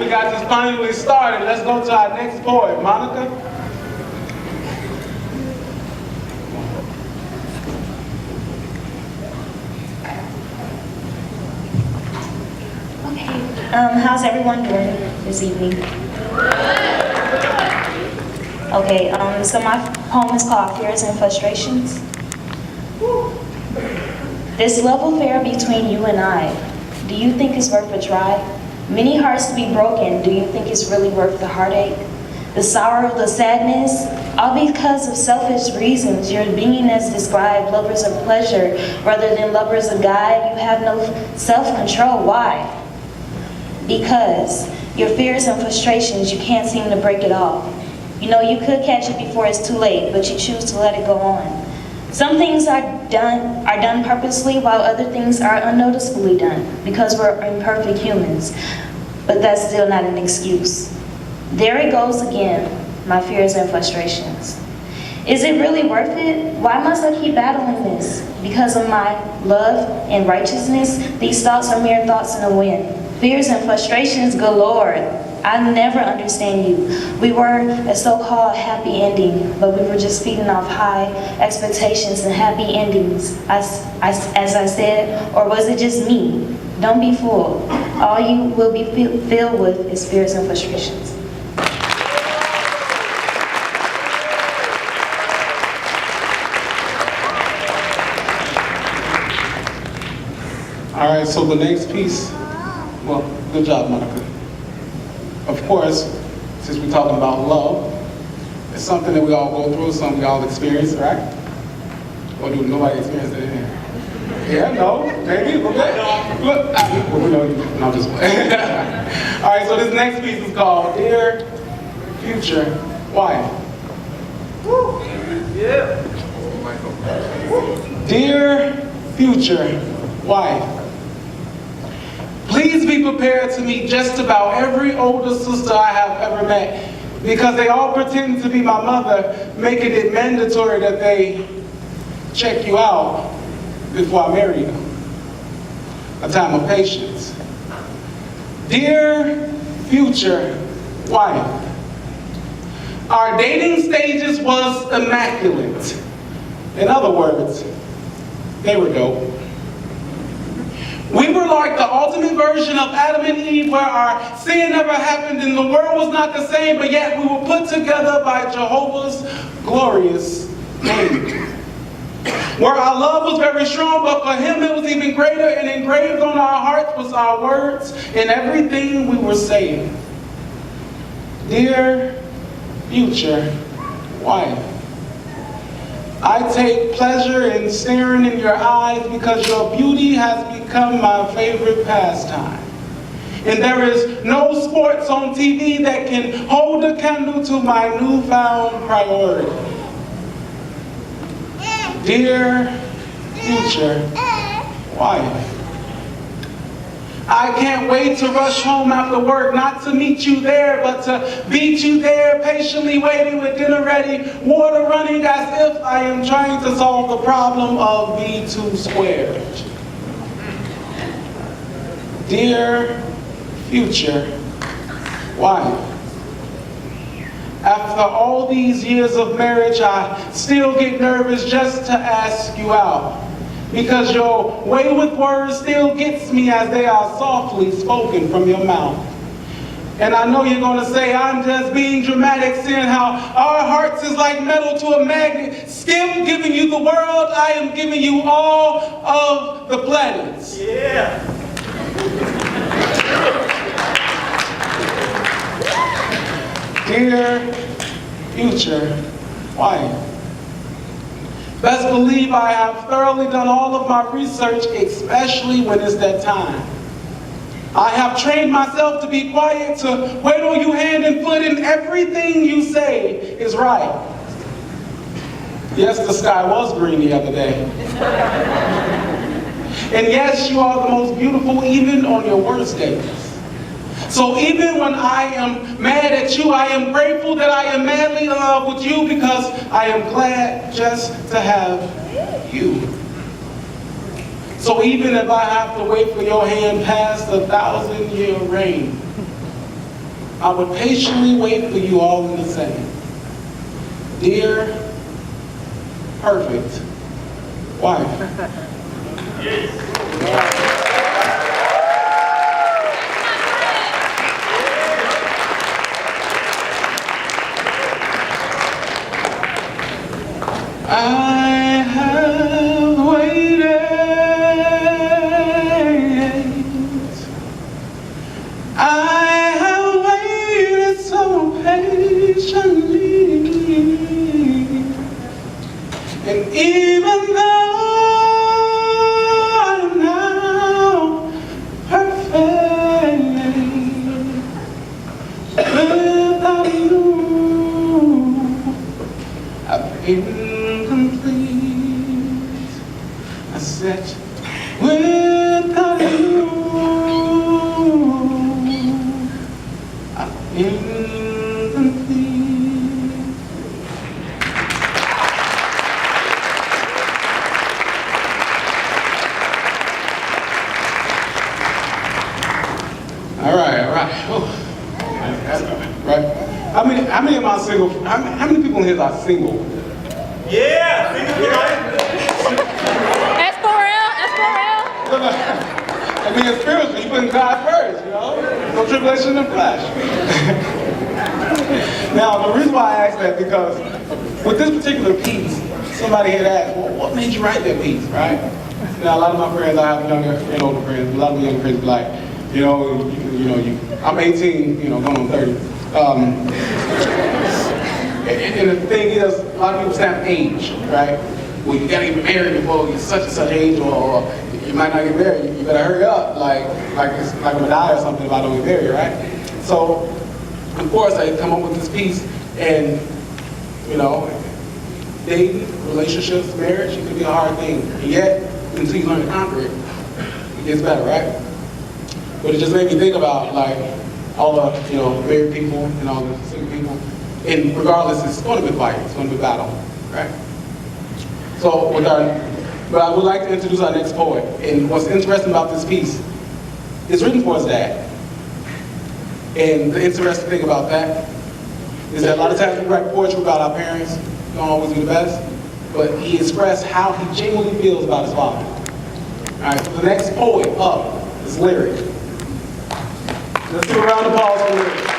we got this finally started. Let's go to our next poet. Monica? Okay, how's everyone doing this evening? Okay, so my poem is called Fears and Frustrations. This love affair between you and I, do you think it's worth a try? Many hearts to be broken, do you think it's really worth the heartache? The sorrow, the sadness, all because of selfish reasons. Your being as described, lovers of pleasure rather than lovers of God. You have no self-control. Why? Because your fears and frustrations, you can't seem to break it off. You know, you could catch it before it's too late, but you choose to let it go on. Some things are done purposely, while other things are unnoticeably done, because we're imperfect humans. But that's still not an excuse. There it goes again, my fears and frustrations. Is it really worth it? Why must I keep battling this? Because of my love and righteousness, these thoughts are mere thoughts in the wind. Fears and frustrations galore. I never understand you. We were a so-called happy ending, but we were just feeding off high expectations and happy endings, as I said, or was it just me? Don't be fooled. All you will be filled with is fears and frustrations. All right, so the next piece, well, good job, Monica. Of course, since we're talking about love, it's something that we all go through, something we all experience, right? Or do nobody experience it in here? Yeah, no, maybe, look, well, we know you, no, just all right, so this next piece is called Dear Future Wife. Yeah. Dear Future Wife, please be prepared to meet just about every older sister I have ever met, because they all pretend to be my mother, making it mandatory that they check you out before I marry you. A time of patience. Dear future wife, our dating stages was immaculate. In other words, they were dope. We were like the ultimate version of Adam and Eve, where our sin never happened and the world was not the same, but yet we were put together by Jehovah's glorious name. Where our love was very strong, but for him it was even greater, and engraved on our hearts was our words and everything we were saying. Dear future wife, I take pleasure in staring in your eyes because your beauty has become my favorite pastime. And there is no sports on TV that can hold a candle to my newfound priority. Dear future wife, I can't wait to rush home after work, not to meet you there, but to beat you there, patiently waiting with dinner ready, water running as if I am trying to solve the problem of B2 squared. Dear future wife, after all these years of marriage, I still get nervous just to ask you out, because your way with words still gets me as they are softly spoken from your mouth. And I know you're going to say I'm just being dramatic, seeing how our hearts is like metal to a magnet. Skip giving you the world, I am giving you all of the planets. Yeah. Dear future wife, best believe I have thoroughly done all of my research, especially when it's that time. I have trained myself to be quiet, to wait on you hand and foot, and everything you say is right. Yes, the sky was green the other day. And yes, you are the most beautiful even on your worst days. So even when I am mad at you, I am grateful that I am madly in love with you, because I am glad just to have you. So even if I have to wait for your hand past 1,000-year reign, I would patiently wait for you all in the same. Dear, perfect wife. I have waited. I have waited so patiently. And even though I'm now perfect, without you, I've incomplete. I said, without you, I'm incomplete. All right. Oh. Right. How many of my single? How many people in here are single? Yeah, That's for real. That's for real. I mean, it's spiritual. You putting God first, you know? No tribulation in the flesh. Now, the reason why I asked that because with this particular piece, somebody had asked, well, what made you write that piece, right? Now, a lot of my friends, I have younger and older friends. A lot of the younger friends be like, I'm 18, going on 30. And the thing is, a lot of people stamp age, right? Well, you gotta get married before you're such and such age, or you might not get married. You better hurry up, like it's like I'm gonna die or something if I don't get married, right? So, of course, I come up with this piece, and dating, relationships, marriage, it can be a hard thing, and yet until you learn to conquer it, it gets better, right? But it just made me think about like all the married people and all the single people. And regardless, it's going to be a fight. It's going to be a battle, right? So, but I would like to introduce our next poet. And what's interesting about this piece, it's written for his dad. And the interesting thing about that is that a lot of times we write poetry about our parents. Don't always be the best. But he expressed how he genuinely feels about his father. All right, so the next poet up is Derrick. Let's do a round of applause for Derrick.